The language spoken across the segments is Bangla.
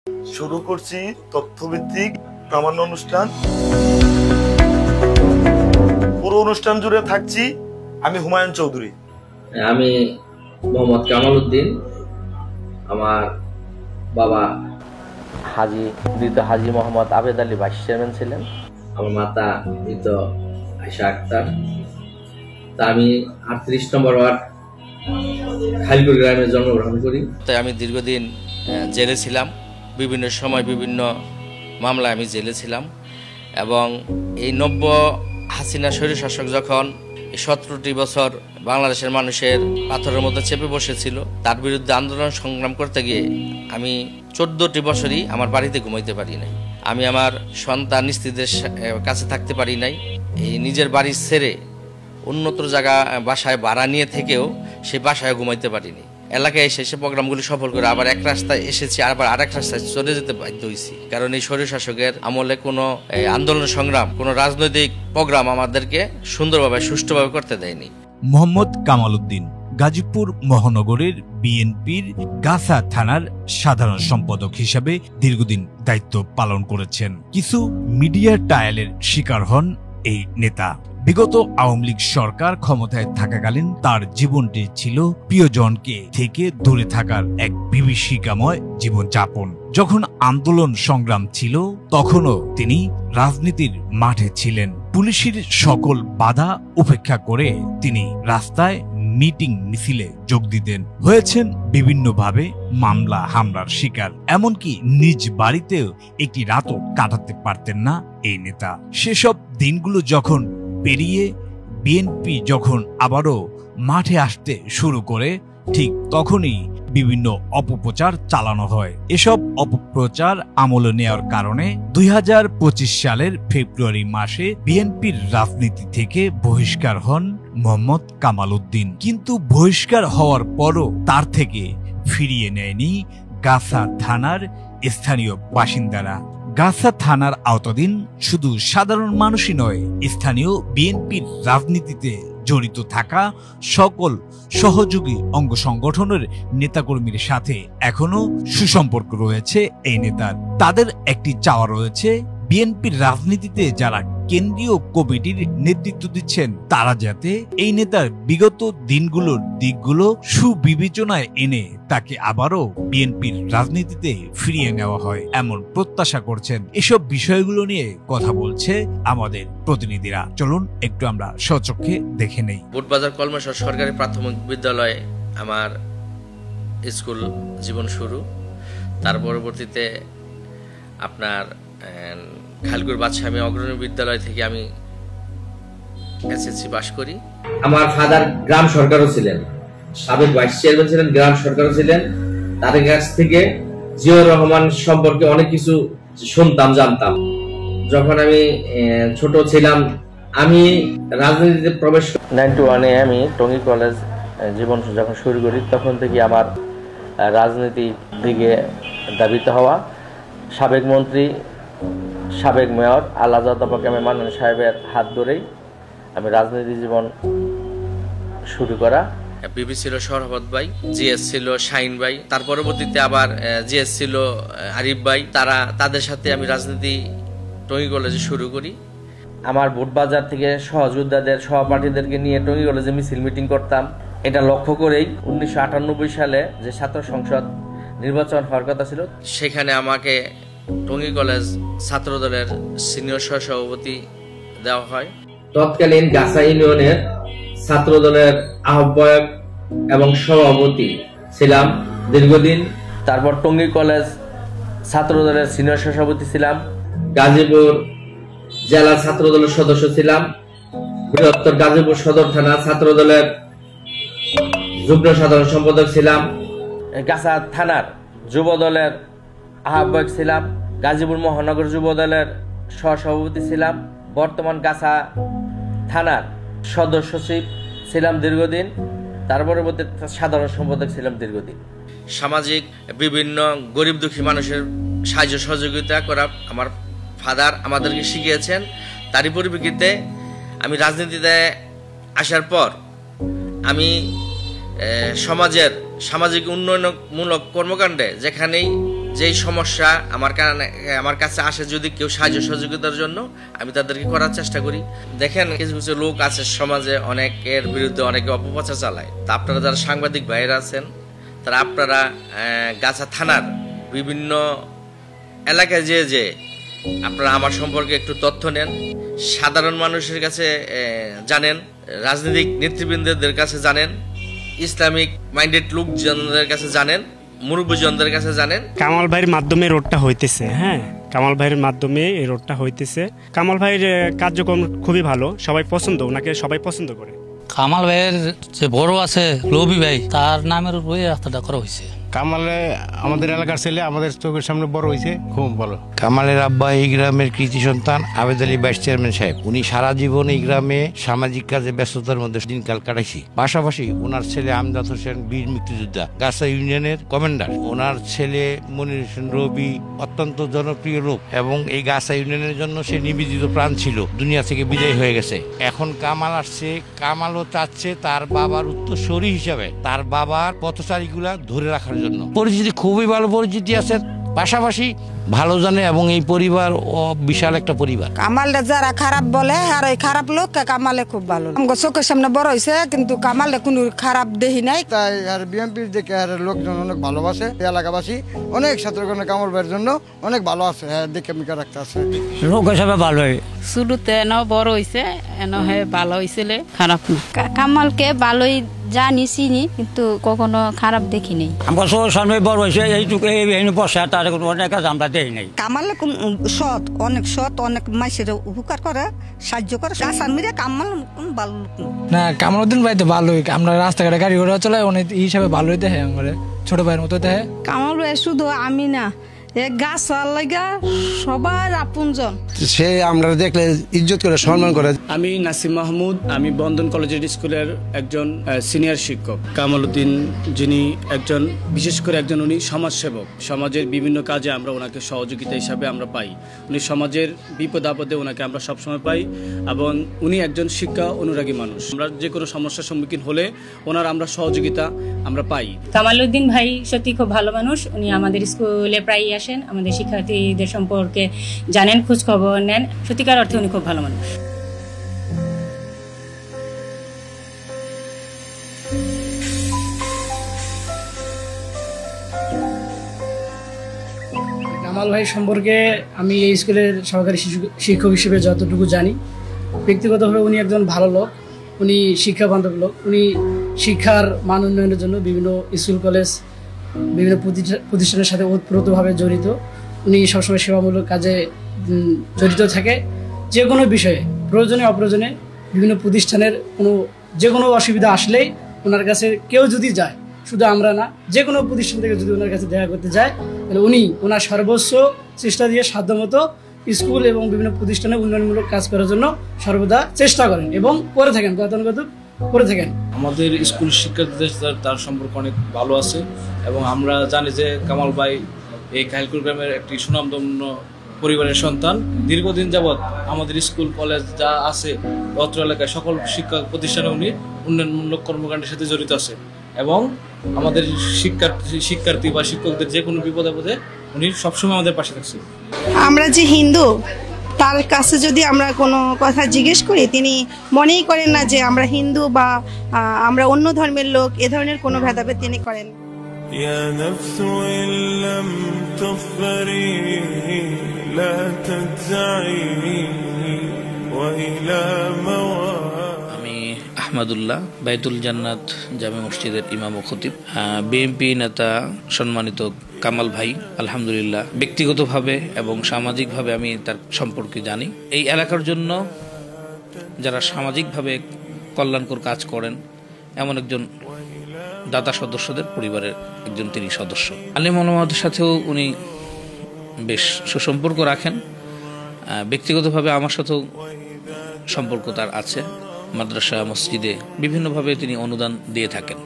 শুরু করছি তথ্যভিত্তিক প্রামাণ্য অনুষ্ঠান। পুরো অনুষ্ঠান জুড়ে থাকছি আমি হুমায়ুন চৌধুরী। আমি মোহাম্মদ কামাল উদ্দিন। আমার বাবা হাজি মোহাম্মদ আবেদ আলী ভাইস চেয়ারম্যান ছিলেন। আমার মাতা মৃত আয়েশা আক্তার। তা আমি 38 নম্বর ওয়ার্ড খালিপুর গ্রামে জন্মগ্রহণ করি। তাই আমি দীর্ঘদিন জেলে ছিলাম, বিভিন্ন সময় বিভিন্ন মামলায় আমি জেলে ছিলাম এবং এই নব্য হাসিনা স্বৈরশাসক যখন 17টি বছর বাংলাদেশের মানুষের পাথরের মধ্যে চেপে বসেছিল, তার বিরুদ্ধে আন্দোলন সংগ্রাম করতে গিয়ে আমি 14টি বছরই আমার বাড়িতে ঘুমাইতে পারি নাই। আমি আমার সন্তান স্ত্রীদের কাছে থাকতে পারি নাই। এই নিজের বাড়ি ছেড়ে উন্নত জায়গা বাসায় ভাড়া নিয়ে থেকেও সেই বাসায় ঘুমাইতে পারিনি। এলাকায় এসে সে প্রোগ্রামগুলি সফল করে আবার এক রাস্তায় এসেছি, আবার আরেক রাস্তায় চলে যেতে বাধ্য হয়েছি, কারণ এই স্বৈরশাসকের আমলে কোনো আন্দোলন সংগ্রাম, কোনো রাজনৈতিক প্রোগ্রাম আমাদেরকে সুন্দরভাবে সুষ্ঠুভাবে করতে দেয়নি। মোহাম্মদ কামাল উদ্দিন গাজীপুর মহানগরের বিএনপির গাছা থানার সাধারণ সম্পাদক হিসেবে দীর্ঘদিন দায়িত্ব পালন করেছেন। কিছু মিডিয়া ট্রায়ালের শিকার হন এই নেতা। বিগত আওয়ামী লীগ সরকার ক্ষমতায় থাকাকালীন তার জীবনটি ছিল প্রিয়জনকে থেকে দূরে থাকার এক বিভীষিকাময় জীবনযাপন। যখন আন্দোলন সংগ্রাম ছিল তখনও তিনি রাজনীতির মাঠে ছিলেন। পুলিশের সকল বাধা উপেক্ষা করে তিনি রাস্তায় মিটিং মিছিলে যোগ দিতেন। হয়েছেন বিভিন্নভাবে মামলা হামলার শিকার, এমনকি নিজ বাড়িতেও একটি রাতও কাটাতে পারতেন না এই নেতা। সেসব দিনগুলো যখন পেরিয়ে বিএনপি যখন আবারও মাঠে আসতে শুরু করে, ঠিক তখনই বিভিন্ন অপপ্রচার চালানো হয়। এসব অপপ্রচার আমলে নেওয়ার কারণে 2025 সালের ফেব্রুয়ারি মাসে বিএনপির রাজনীতি থেকে বহিষ্কার হন মোহাম্মদ কামাল উদ্দিন। কিন্তু বহিষ্কার হওয়ার পরও তার থেকে ফিরিয়ে নেয়নি গাছা থানার স্থানীয় বাসিন্দারা। গাছা থানার আওতাধীন শুধু সাধারণ মানুষই নয়, স্থানীয় বিএনপির রাজনীতিতে জড়িত থাকা সকল সহযোগী অঙ্গ সংগঠনের নেতাকর্মীর সাথে এখনো সুসম্পর্ক রয়েছে এই নেতার। তাদের একটি চাওয়া রয়েছে, বিএনপির রাজনীতিতে যারা কেন্দ্রীয় কমিটির নেতৃত্ব দিচ্ছেন তারা যাতে এই নেতার বিগত দিকগুলো সুবিবেচনায় এনে তাকে আবারও বিএনপির রাজনীতিতে ফিরিয়ে নেওয়া হয়, এমন প্রত্যাশা করছেন। এসব বিষয়গুলো নিয়ে কথা বলছে আমাদের প্রতিনিধিরা। চলুন একটু আমরা স্বচক্ষে দেখে নেই। বুটবাজার কলমেশ্বর সরকারি প্রাথমিক বিদ্যালয়ে আমার স্কুল জীবন শুরু। তার পরবর্তীতে আপনার খালগুর বাদশামী অগ্রণী বিদ্যালয় থেকে আমি এসএসসি পাস করি। আমার ফাদার গ্রাম সরকারও ছিলেন, সাবেক ভাইস চেয়ারম্যান ছিলেন, গ্রাম সরকারও ছিলেন। তাদের কাছ থেকে জিয়াউর রহমান সম্পর্কে অনেক কিছু শুনতাম, জানতাম। যখন আমি ছোট ছিলাম, আমি রাজনীতিতে প্রবেশ 91-এ আমি টঙ্গী কলেজ জীবন যখন শুরু করি, তখন থেকে আমার রাজনীতির দিকে ধাবিত হওয়া। সাবেক মন্ত্রী, সাবেক মেয়র আল্লাহ মান্নান সাহেবের হাত ধরেই আমি রাজনীতি জীবন শুরু করা। বিবি ছিল সরহবত ভাই, জিএস ছিল শাহিন ভাই, তার পরবর্তীতে আবার জিএস ছিল আরিফ ভাই। তাদের সাথে আমি রাজনীতি টঙ্গী কলেজে শুরু করি। আমার বুটবাজার থেকে সহযোদ্ধাদের, সহপাঠীদেরকে নিয়ে টঙ্গী কলেজে মিছিল মিটিং করতাম। এটা লক্ষ্য করেই 1998 সালে যে ছাত্র সংসদ নির্বাচন হওয়ার কথা ছিল, সেখানে আমাকে টঙ্গী কলেজ ছাত্র দলের সিনিয়র সহসভাপতি দেওয়া হয়। তৎকালীন গাছা ইউনিয়নের ছাত্র দলের আহ্বায়ক এবং সভাপতি ছিলাম দীর্ঘদিন। তারপর টঙ্গী কলেজ ছাত্র দলের সিনিয়র সভাপতি ছিলাম। গাজীপুর জেলা ছাত্র দলের সদস্য ছিলাম। বৃহত্তর গাজীপুর সদর থানা ছাত্র দলের যুগ্ম সাধারণ সম্পাদক ছিলাম। গাছা থানার যুব দলের আহ্বায়ক ছিলাম। গাজীপুর মহানগর যুব দলের সহসভাপতি ছিলাম। বর্তমান গাছা থানার সদস্য সচিব ছিলাম দীর্ঘদিন। তার পরবর্তী সাধারণ সম্পাদক ছিলাম দীর্ঘদিন। সামাজিক বিভিন্ন গরিব দুঃখী মানুষের সাহায্য সহযোগিতা করা আমার ফাদার আমাদেরকে শিখিয়েছেন। তারই পরিপ্রেক্ষিতে আমি রাজনীতিতে আসার পর আমি সমাজের সামাজিক উন্নয়নমূলক কর্মকাণ্ডে যেখানেই যেই সমস্যা আমার কাছে আসে, যদি কেউ সাহায্য সহযোগিতার জন্য, আমি তাদেরকে করার চেষ্টা করি। দেখেন, কিছু কিছু লোক আছে সমাজে, অনেকের বিরুদ্ধে অনেকে অপপ্রচার চালায়। তা আপনারা যারা সাংবাদিক ভাইয়েরা আছেন, তারা আপনারা গাছা থানার বিভিন্ন এলাকায় যে আপনারা আমার সম্পর্কে একটু তথ্য নেন, সাধারণ মানুষের কাছে জানেন, রাজনৈতিক নেতৃবৃন্দদের কাছে জানেন, ইসলামিক মাইন্ডেড লোকজনদের কাছে জানেন, মুরব্বীজনদের কাছে জানেন। কামাল ভাইয়ের মাধ্যমে রোডটা হইতেছে, হ্যাঁ, কামাল ভাইয়ের মাধ্যমে এই রোডটা হইতেছে। কামাল ভাইয়ের কার্যক্রম খুবই ভালো, সবাই পছন্দ, ওনাকে সবাই পছন্দ করে। কামাল ভাইয়ের যে বড় আছে লবি ভাই, তার নামের উপরে রাস্তাটা করা হয়েছে। কামালে আমাদের এলাকার ছেলে, আমাদের চোখের সামনে বড় হয়েছে, খুব ভালো। কামালের আব্বা এই গ্রামের কৃতি সন্তান আবেদ আলী ভাইস চেয়ারম্যান সাহেব। উনি সারা জীবন এই গ্রামে সামাজিক কাজে ব্যস্ততার মধ্যে দিনকাল কাটাইছি। পাশাপাশি ওনার ছেলে আমজাদ হোসেন বীর মুক্তিযোদ্ধা, গাছা ইউনিয়নের কমান্ডার। ওনার ছেলে মনির হোসেন রবি অত্যন্ত জনপ্রিয় লোক এবং এই গাছা ইউনিয়নের জন্য সে নিবেদিত প্রাণ ছিল, দুনিয়া থেকে বিদায় হয়ে গেছে। এখন কামাল আসছে, কামালও চাচ্ছে তার বাবার উত্তরসূরি হিসাবে তার বাবার পথচারীগুলা ধরে রাখার জন্য। পরিচিতি খুবই ভালো পরিচিতি আছে, পাশাপাশি ভালো জানে এবং এই পরিবার বিশাল একটা পরিবার। কামালটা যারা খারাপ বলে আর ওই খারাপ লোক, কামালে খুব ভালো। আমার চোখের সামনে বড় হয়েছে, কিন্তু কামালে কোনো খারাপ দেখি নাই। তাই আর বিএনপির দেখে আর লোকজন অনেক ভালোবাসে, এলাকাবাসী অনেক ছাত্রগণ কামাল ভাইয়ের জন্য অনেক ভালো আছে, দেখে আমি রাখতে আছে। লোক হিসাবে ভালো হয়, শুরুতে এনে বড় হয়েছে, এনে ভালো হয়েছিল, খারাপ না। কামালকে ভালোই জানি, চিনি, কিন্তু কখনো খারাপ দেখিনি। আমার সবার সামনে বড় হয়েছে, এইটুকু বসা, তার অনেক কাজ আমরা দেই নাই। কামালে সৎ, অনেক সৎ, অনেক মানুষের উপকার করে, সাহায্য করে। কামাল ভালো লোক না। কামালউদ্দিন ভাই তো ভালোই, আমরা রাস্তাঘাটে গাড়ি ঘোড়া চলাই, অনেক হিসাবে ভালোই দেখে, আমার ছোট ভাইয়ের মতো দেখে। কামাল ভাই শুধু আমি না, গাছ লাগা সবার আপনজন। সে আমরা দেখলে ইজ্জত করে, সম্মান করে। আমি নাসিম মাহমুদ, আমি বন্ধন কলেজিয়েট স্কুলের একজন সিনিয়র শিক্ষক। কামালউদ্দিন যিনি একজন, বিশেষ করে একজন উনি সমাজসেবক, সমাজের বিভিন্ন কাজে আমরা ওনাকে সহযোগিতা হিসাবে আমরা পাই। উনি সমাজের বিপদ আপদে ওনাকে আমরা সবসময় পাই, এবং উনি একজন শিক্ষা অনুরাগী মানুষ। আমরা যে কোনো সমস্যার সম্মুখীন হলে ওনার আমরা সহযোগিতা আমরা পাই। কামালউদ্দিন ভাই সত্যি খুব ভালো মানুষ। উনি আমাদের স্কুলে প্রায় আসেন, আমাদের শিক্ষার্থীদের সম্পর্কে জানেন, খোঁজ খবর নেন। সত্যিকার অর্থে উনি খুব ভালো মানুষ। কামাল ভাই সম্পর্কে আমি এই স্কুলের সহকারী শিক্ষক হিসেবে যতটুকু জানি, ব্যক্তিগতভাবে উনি একজন ভালো লোক, উনি শিক্ষা বান্ধব লোক। উনি শিক্ষার মান উন্নয়নের জন্য বিভিন্ন স্কুল কলেজ, বিভিন্ন প্রতিষ্ঠানের সাথে ওতপ্রোতভাবে জড়িত। উনি সবসময় সেবামূলক কাজে জড়িত থাকে। যে কোনো বিষয়ে, প্রয়োজনে অপ্রয়োজনে, বিভিন্ন প্রতিষ্ঠানের যে কোনো অসুবিধা আসলেই ওনার কাছে কেউ যদি যায়, শুধু আমরা না, যে কোনো প্রতিষ্ঠান থেকে যদি ওনার কাছে দেখা করতে যায়, তাহলে উনি ওনার সর্বোচ্চ চেষ্টা দিয়ে সাধ্যমতো স্কুল এবং বিভিন্ন প্রতিষ্ঠানে উন্নয়নমূলক কাজ করার জন্য সর্বদা চেষ্টা করেন এবং করে থাকেন, গতানুগত করে থাকেন। আমাদের স্কুল শিক্ষার্থীদের তার সম্পর্ক অনেক ভালো আছে, এবং আমরা জানি যে কামাল ভাই এই খাইলকুল গ্রামের একটি সুনামধন্য পরিবারের সন্তান। দীর্ঘদিন যাবৎ আমাদের স্কুল কলেজ যা আছে অত্র এলাকায় সকল শিক্ষা প্রতিষ্ঠানে উনি উন্নয়নমূলক কর্মকাণ্ডের সাথে জড়িত আছে, এবং আমাদের শিক্ষার্থী বা শিক্ষকদের যে কোনো বিপদ আপদে উনি সবসময় আমাদের পাশে থাকছে। আমরা যে হিন্দু, তার কাছে যদি আমরা কোনো কথা জিজ্ঞেস করি, তিনি মনেই করেন না যে আমরা হিন্দু বা আমরা অন্য ধর্মের লোক, এ ধরনের কোনো ভেদাভেদ তিনি করেন। আমি আহমদুল্লাহ, বাইতুল জান্নাত জামে মসজিদের ইমাম ও খতিব। বিএনপি নেতা সম্মানিত কামাল ভাই আলহামদুলিল্লাহ ব্যক্তিগতভাবে এবং সামাজিকভাবে আমি তার সম্পর্কে জানি। এই এলাকার জন্য যারা সামাজিকভাবে কল্যাণকর কাজ করেন এমন একজন দাতা সদস্যদের পরিবারের একজন তিনি সদস্য। আলেম ওলামাদের সাথেও উনি বেশ সুসম্পর্ক রাখেন। ব্যক্তিগতভাবে আমার সাথেও সম্পর্ক তার আছে। মাদ্রাসা, মসজিদে বিভিন্নভাবে তিনি অনুদান দিয়ে থাকেন।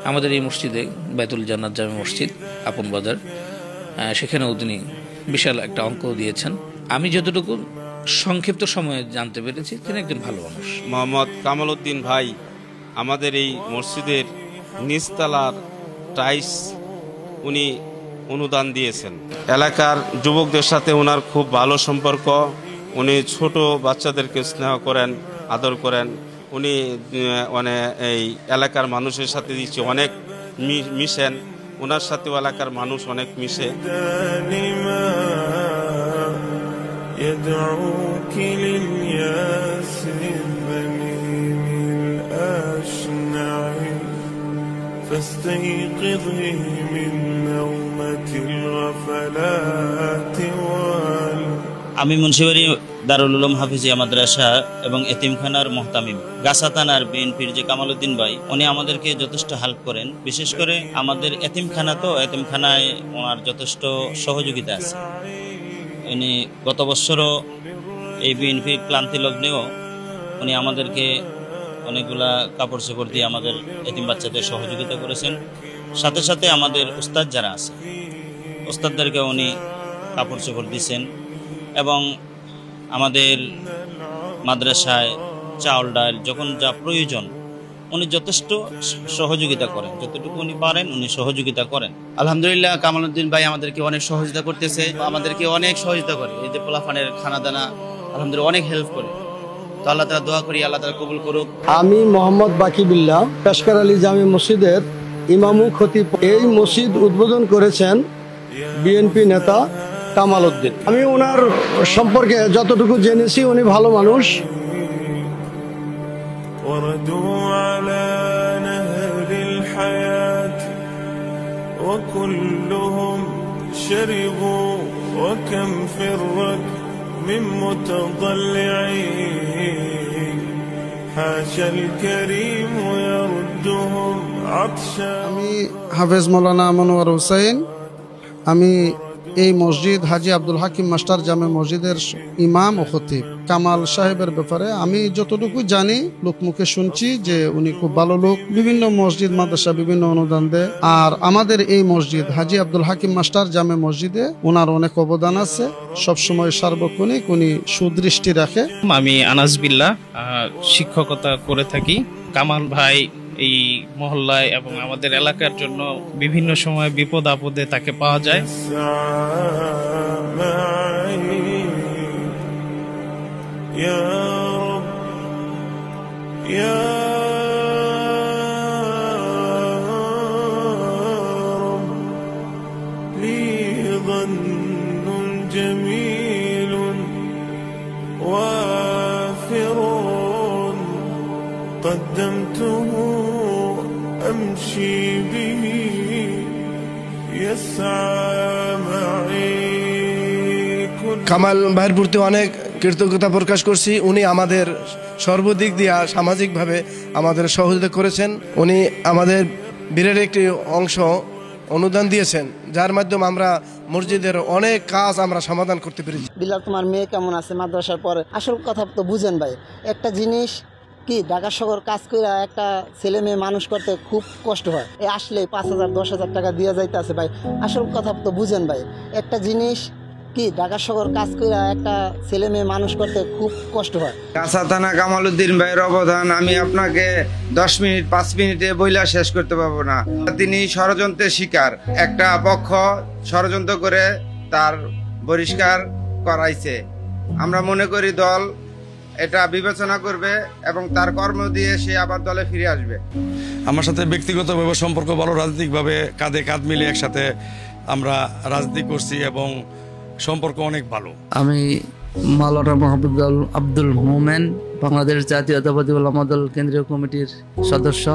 আমাদের এই মসজিদে বাইতুল জান্নাত জামে মসজিদ আপন বাজার, সেখানেও তিনি বিশাল একটা অঙ্ক দিয়েছেন। আমি যতটুকু সংক্ষিপ্ত সময়ে জানতে পেরেছি তিনি একজন ভালো মানুষ। মোহাম্মদ কামালউদ্দিন ভাই আমাদের এই মসজিদের নিচতলার টাইলস উনি অনুদান দিয়েছেন। এলাকার যুবকদের সাথে ওনার খুব ভালো সম্পর্ক। উনি ছোট বাচ্চাদেরকে স্নেহ করেন, আদর করেন। উনি মানে এই এলাকার মানুষের সাথে দিচ্ছে অনেক মিশেন, ওনার সাথেও এলাকার মানুষ অনেক মিশে। আমি মুন্সিবাড়ি দারুল উলুম হাফিজিয়া মাদ্রাসা এবং এতিমখানার মুহতামিম। গাছা থানার বিএনপির যে কামাল উদ্দিন ভাই, উনি আমাদেরকে যথেষ্ট হেল্প করেন। বিশেষ করে আমাদের এতিমখানা, তো এতিমখানায় ওনার যথেষ্ট সহযোগিতা আছে। উনি গত বছরও এই বিএনপির ক্লান্তি লগ্নেও উনি আমাদেরকে অনেকগুলা কাপড় চোপড় দিয়ে আমাদের এতিম বাচ্চাদের সহযোগিতা করেছেন। সাথে সাথে আমাদের উস্তাদ যারা আছে, উস্তাদদেরকে উনি কাপড় চোপড় দিয়েছেন এবং আমাদের মাদ্রাসায় চাউল ডাল যখন যা প্রয়োজন উনি যথেষ্ট সহযোগিতা করেন। যতটুকু উনি পারেন উনি সহযোগিতা করেন। আলহামদুলিল্লাহ, কামাল উদ্দিন ভাই আমাদেরকে অনেক সহযোগিতা করতেছে, আমাদেরকে অনেক সহযোগিতা করে। এই যে পোলাফানের খানা দানা আলহামদুলিল্লাহ অনেক হেল্প করে। তো আল্লাহ তাআলা দোয়া করি আল্লাহ তাআলা কবুল করুক। আমি মোহাম্মদ বাকিবিল্লাহ, পেশকার আলী জামি মসজিদের ইমাম ও খতিব। এই মসজিদ উদ্বোধন করেছেন বিএনপি নেতা কামাল উদ্দিন। আমি ওনার সম্পর্কে যতটুকু জেনেছি উনি ভালো মানুষ। আমি হাফেজ মৌলানা মনোয়ার হোসেন। আমি এই মসজিদ হাজি আব্দুল হাকিম মাস্টার জামে মসজিদের ইমাম ও খতিব। কামাল সাহেবের ব্যাপারে আমি যতটুকু জানি, লোকমুখে শুনছি যে উনি খুব ভালো লোক, বিভিন্ন মসজিদ মাদ্রাসা বিভিন্ন অনুদান দেয়। আর আমাদের এই মসজিদ হাজি আব্দুল হাকিম মাস্টার জামে মসজিদে ওনার অনেক অবদান আছে। সবসময় সার্বক্ষণিক উনি সুদৃষ্টি রাখে। আমি আনাস বিল্লাহ, শিক্ষকতা করে থাকি। কামাল ভাই এই মহল্লায় এবং আমাদের এলাকার জন্য বিভিন্ন সময় বিপদ আপদে তাকে পাওয়া যায়। قدمته أمشي به يسعى معي কামাল ভাইয়ের প্রতি অনেক কৃতজ্ঞতা প্রকাশ করছি। উনি আমাদের সর্বদিক দিয়ে সামাজিকভাবে আমাদের সহযোগিতা করেছেন। উনি আমাদের বীরের একটি অংশ অনুদান দিয়েছেন, যার মাধ্যমে আমরা মসজিদের অনেক কাজ আমরা সমাধান করতে পেরেছি। বিল্লাহ, তোমার মেয়ে কেমন আছে? মাদ্রাসার পরে আসল কথা তো বুঝেন ভাই, একটা জিনিস কি ঢাকা শহর কাজ করে একটা ছেলে মেয়ে মানুষ করতে খুব কষ্ট হয়। এ আসলে 5,000 10,000 টাকা দিয়ে যাইতে আছে ভাই। আসল কথা তো বুঝেন ভাই, একটা জিনিস কি ঢাকা শহর কাজ করে একটা ছেলে মেয়ে মানুষ করতে খুব কষ্ট হয়। গাছা থানা কামাল উদ্দিন ভাইয়ের অবদান আমি আপনাকে 10 মিনিট 5 মিনিটে বইলা শেষ করতে পারবো না। তিনি ষড়যন্ত্রের শিকার, একটা পক্ষ ষড়যন্ত্র করে তার বহিষ্কার করাইছে। আমরা মনে করি দল এটা বিবেচনা করবে এবং তার কর্ম দিয়ে সে আবার দলে ফিরে আসবে। আমার সাথে ব্যক্তিগতভাবে সম্পর্ক ভালো, রাজনৈতিকভাবে কাঁধে কাঁধ মিলিয়ে একসাথে আমরা রাজনীতি করছি এবং সম্পর্ক অনেক ভালো। আমি মাওলানা মোহাম্মদ আব্দুল মোমেন, বাংলাদেশ জাতীয়তাবাদী ওলামা দল কেন্দ্রীয় কমিটির সদস্য,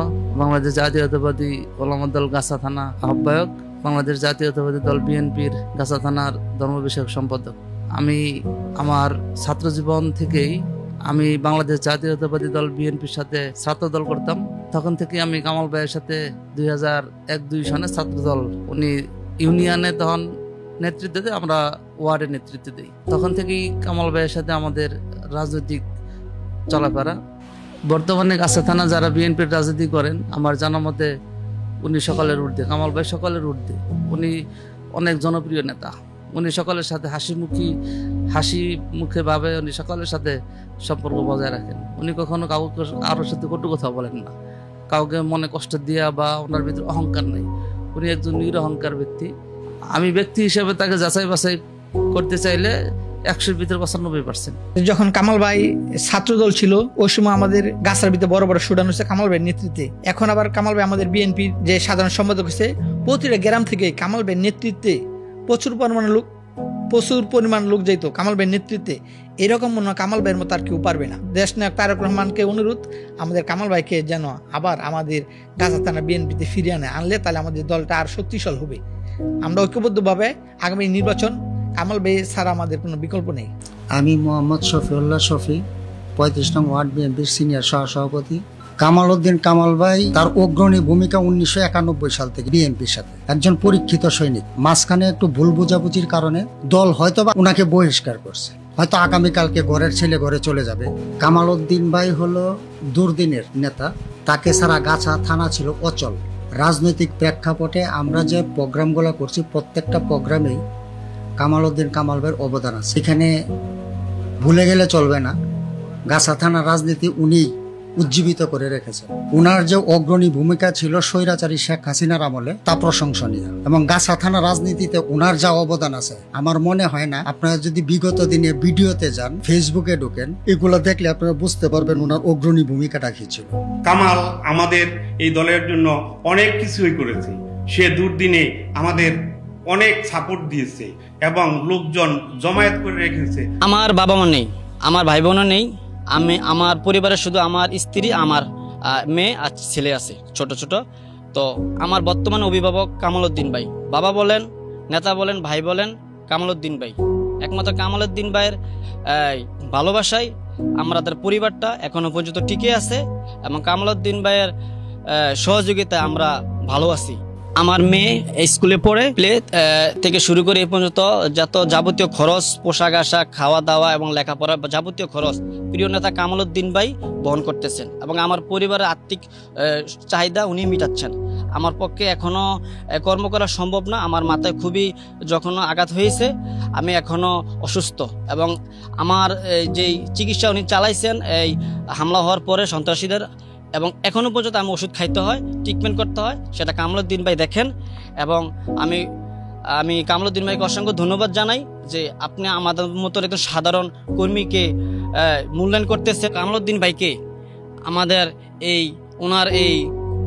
বাংলাদেশ জাতীয়তাবাদী ওলামা দল গাছা থানা আহ্বায়ক, বাংলাদেশ জাতীয়তাবাদী দল বিএনপির গাছা থানার ধর্ম বিষয়ক সম্পাদক। আমি আমার ছাত্র জীবন থেকেই আমি বাংলাদেশ জাতীয়তাবাদী দল বিএনপির সাথে ছাত্র দল করতাম। তখন থেকে আমি কামাল ভাইয়ের সাথে 2001-2 সনে ছাত্র দল, উনি ইউনিয়নে তখন নেতৃত্ব দেয়, আমরা ওয়ার্ডে নেতৃত্ব দিই। তখন থেকেই কামাল ভাইয়ের সাথে আমাদের রাজনৈতিক চলাফেরা। বর্তমানে গাছা থানা যারা বিএনপির রাজনীতি করেন, আমার জানা মতে উনি সকলের ঊর্ধ্বে, কামাল ভাই সকলের ঊর্ধ্বে। উনি অনেক জনপ্রিয় নেতা। উনি সকলের সাথে হাসি মুখে ভাবে উনি সকলের সাথে সম্পর্ক বজায় রাখেন। উনি কখনো কারোর সাথে কটু কথা বলেন না, কাউকে মনে কষ্ট দিয়া বা ওনার ভিতরে অহংকার নেই। উনি একজন নিরহংকার ব্যক্তি। আমি ব্যক্তি হিসেবে তাকে যাচাই বাছাই করতে চাইলে 100-র ভিতরে 95%। যখন কামাল ভাই ছাত্রদল ছিল ওই সময় আমাদের গাছার ভিতরে বড় বড় শুটানো হচ্ছে কামাল ভাইয়ের নেতৃত্বে। এখন আবার কামাল ভাই আমাদের বিএনপির যে সাধারণ সম্পাদক হচ্ছে, প্রতিটা গ্রাম থেকে কামাল ভাইয়ের নেতৃত্বে প্রচুর পরিমাণ লোক যেত কামাল ভাইয়ের নেতৃত্বে। এরকম মনে হয় কামাল ভাইয়ের মতো আর কেউ পারবে না। দেশ নায়ক তারেক রহমানকে অনুরোধ আমাদের কামাল ভাইকে যেন আবার আমাদের গাজা থানা বিএনপিতে ফিরিয়ে আনলে তাহলে আমাদের দলটা আর শক্তিশাল হবে। আমরা ঐক্যবদ্ধভাবে আগামী নির্বাচন কামাল ভাই ছাড়া আমাদের কোনো বিকল্প নেই। আমি মোহাম্মদ শফিউল্লাহ শফি, 35 নং ওয়ার্ড বিএনপির সিনিয়র সহসভাপতি। কামাল উদ্দিন কামাল ভাই তার অগ্রণী ভূমিকা 1991 সাল থেকে বিএনপির সাথে, একজন পরীক্ষিত সৈনিক। মাঝখানে একটু ভুল বোঝাবুঝির কারণে দল হয়তো বা ওনাকে বহিষ্কার করছে, হয়তো আগামীকালকে ঘরের ছেলে ঘরে চলে যাবে। কামাল উদ্দিন ভাই হলো দুর্দিনের নেতা, তাকে ছাড়া গাছা থানা ছিল অচল। রাজনৈতিক প্রেক্ষাপটে আমরা যে প্রোগ্রামগুলো করছি প্রত্যেকটা প্রোগ্রামেই কামাল উদ্দিন কামাল ভাইয়ের অবদান আছে, এখানে ভুলে গেলে চলবে না। গাছা থানা রাজনীতি উনি উজ্জীবিত করে রেখেছেন। উনার যে অগ্রণী ভূমিকা ছিল স্বৈরাচারী শেখ হাসিনার আমলে তা প্রশংসনীয়, এবং গাছা থানা রাজনীতিতে উনার যা অবদান আছে আমার মনে হয় না, আপনারা যদি বিগত দিনে ভিডিওতে যান, ফেসবুকে ঢোকেন, এগুলো দেখলে আপনারা বুঝতে পারবেন উনার অগ্রণী ভূমিকাটা কি ছিল। কামাল আমাদের এই দলের জন্য অনেক কিছুই করেছে। সে দুর্দিনে আমাদের অনেক সাপোর্ট দিয়েছে এবং লোকজন জমায়েত করে রেখেছে। আমার বাবা মা নেই, আমার ভাই বোনও নেই, আমার পরিবারে শুধু আমার স্ত্রী, আমার মেয়ে আর ছেলে আছে ছোট ছোট। তো আমার বর্তমান অভিভাবক কামাল উদ্দিন ভাই, বাবা বলেন, নেতা বলেন, ভাই বলেন, কামাল উদ্দিন ভাই। একমাত্র কামাল উদ্দিন ভাইয়ের ভালোবাসায় আমাদের পরিবারটা এখনো পর্যন্ত টিকে আছে এবং কামাল উদ্দিন ভাইয়ের সহযোগিতায় আমরা ভালো আছি। আমার মেয়ে স্কুলে পড়ে, প্লে থেকে শুরু করে এ পর্যন্ত যত যাবতীয় খরচ, পোশাক আশাক, খাওয়া দাওয়া এবং লেখাপড়া যাবতীয় খরচ প্রিয় নেতা কামাল উদ্দিন ভাই বহন করতেছেন এবং আমার পরিবারের আর্থিক চাহিদা উনি মিটাচ্ছেন। আমার পক্ষে এখনো কর্ম করা সম্ভব না, আমার মাথায় খুবই যখন আঘাত হয়েছে, আমি এখনো অসুস্থ এবং আমার যেই চিকিৎসা উনি চালাইছেন এই হামলা হওয়ার পরে সন্ত্রাসীদের, এবং এখনো পর্যন্ত আমি ওষুধ খাইতে হয়, ট্রিটমেন্ট করতে হয়, সেটা কামাল উদ্দিন ভাই দেখেন। এবং আমি কামাল উদ্দিন ভাইকে অসংখ্য ধন্যবাদ জানাই যে আপনি আমাদের মতো একজন সাধারণ কর্মীকে মূল্যায়ন করতেছে। কামাল উদ্দিন ভাইকে আমাদের ওনার এই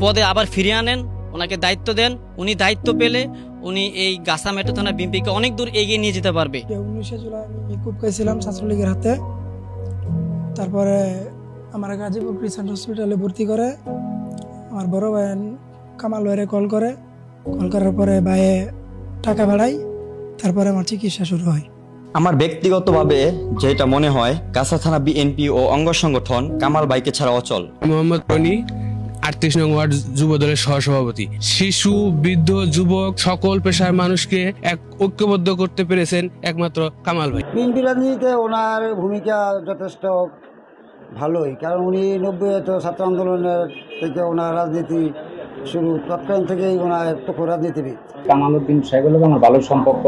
পদে আবার ফিরিয়ে আনেন, ওনাকে দায়িত্ব দেন। উনি দায়িত্ব পেলে উনি এই গাছা মেট্রো থানা বিএনপিকে অনেক দূর এগিয়ে নিয়ে যেতে পারবে। 19 জুলাই আমি খুব গেছিলাম ছাত্রলীগের হাতে, তারপরে আমার গাজীপুর ক্রিসেন্ট হসপিটালে ভর্তি করে। আমার বড় ভাই কামাল ভাইরে কল করার পরে ভাইয়ে টাকা বাড়াই, তারপরে আমার চিকিৎসা শুরু হয়। আমার ব্যক্তিগতভাবে যেটা মনে হয়, গাছা থানা বিএনপি ও অঙ্গ সংগঠন কামাল ভাইকে ছাড়া অচল। মোহাম্মদ রনি, 38 নং ওয়ার্ড যুব দলের সহসভাপতি। শিশু, বৃদ্ধ, যুবক সকল পেশার মানুষকে এক ঐক্যবদ্ধ করতে পেরেছেন একমাত্র কামাল ভাই। বিএনপি রাজনীতিতে ওনার ভূমিকা যথেষ্ট ভালোই, কারণ উনি 90 ছাত্র আন্দোলনের থেকে ওনার রাজনীতি শুরু, তৎকালীন থেকেই ওনার রাজনীতিবিদ। কামাল উদ্দিন সাহেবের লগে আমার ভালো সম্পর্ক।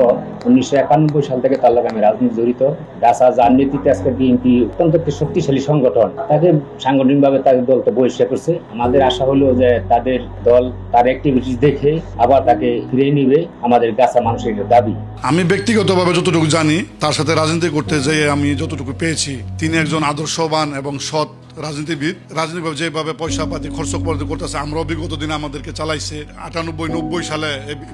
1991 সাল থেকে তার লগে আমি রাজনীতি জড়িত। গাছা যার নেতৃত্বে আজকে বিএনপি অত্যন্ত একটি শক্তিশালী সংগঠন, তাকে সাংগঠনিকভাবে তাদের দলকে বহিষ্কার করছে। আমাদের আশা হলো যে তাদের দল তার অ্যাক্টিভিটিস দেখে আবার তাকে ফিরিয়ে নিবে, আমাদের গাছা মানুষের দাবি। আমি ব্যক্তিগতভাবে যতটুকু জানি, তার সাথে রাজনীতি করতে যেয়ে আমি যতটুকু পেয়েছি, তিনি একজন আদর্শবান এবং সৎ রাজনীতিবিদ। রাজনীতিভাবে যেভাবে পয়সা পাতি খরচ করতেছে, আমরাও বিগত দিনে আমাদেরকে চালাইছে। 98, 90 সালে,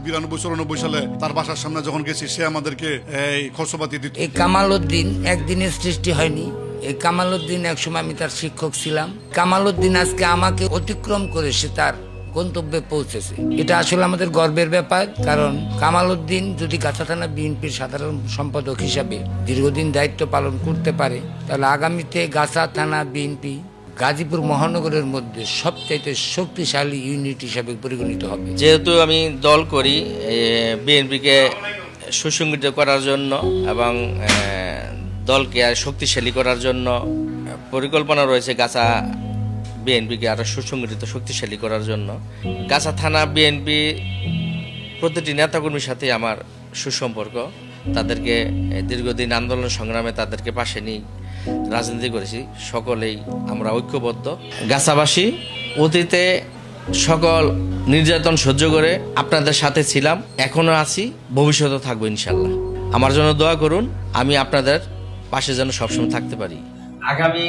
92, 94 সালে তার বাসার সামনে যখন গেছি, সে আমাদেরকে এই খরচপাতি দিত। এই কামাল উদ্দিন একদিনের সৃষ্টি হয়নি। এই কামাল উদ্দিন একসময় আমি তার শিক্ষক ছিলাম। কামাল উদ্দিন আজকে আমাকে অতিক্রম করে সে তার গন্তব্যে পৌঁছেছে, এটা আসলে আমাদের গর্বের ব্যাপার। কারণ কামাল উদ্দিন যদি গাছা থানা বিএনপির সাধারণ সম্পাদক হিসাবে দীর্ঘদিন দায়িত্ব পালন করতে পারে, তাহলে আগামীতে গাছা থানা বিএনপি গাজীপুর মহানগরের মধ্যে সবচাইতে শক্তিশালী ইউনিট হিসাবে পরিগণিত হবে। যেহেতু আমি দল করি বিএনপিকে সুসংগঠিত করার জন্য এবং দলকে শক্তিশালী করার জন্য, পরিকল্পনা রয়েছে গাছা বিএনপিকে আরো সুসংগঠিত শক্তিশালী করার জন্য। গাছা থানা বিএনপি প্রতিটি নেতাকর্মীর সাথে আমার সুসম্পর্ক। তাদেরকে দীর্ঘদিন আন্দোলন সংগ্রামে তাদেরকে পাশে নিয়ে রাজনীতি করেছি। সকলেই আমরা ঐক্যবদ্ধ। গাছাবাসী অতীতে সকল নির্যাতন সহ্য করে আপনাদের সাথে ছিলাম, এখনো আছি, ভবিষ্যতে থাকবো ইনশাল্লাহ। আমার জন্য দোয়া করুন, আমি আপনাদের পাশে যেন সবসময় থাকতে পারি। আগামী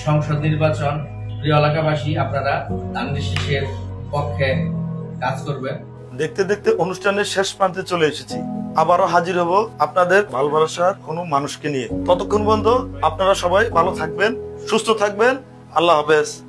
সংসদ নির্বাচন প্রিয় এলাকাবাসী, আপনারা ধানের শীষের পক্ষে কাজ করবেন। দেখতে দেখতে অনুষ্ঠানের শেষ প্রান্তে চলে এসেছি। আবারও হাজির হব আপনাদের ভালোবাসার কোনো মানুষকে নিয়ে। ততক্ষণ পর্যন্ত আপনারা সবাই ভালো থাকবেন, সুস্থ থাকবেন। আল্লাহ হাফেজ।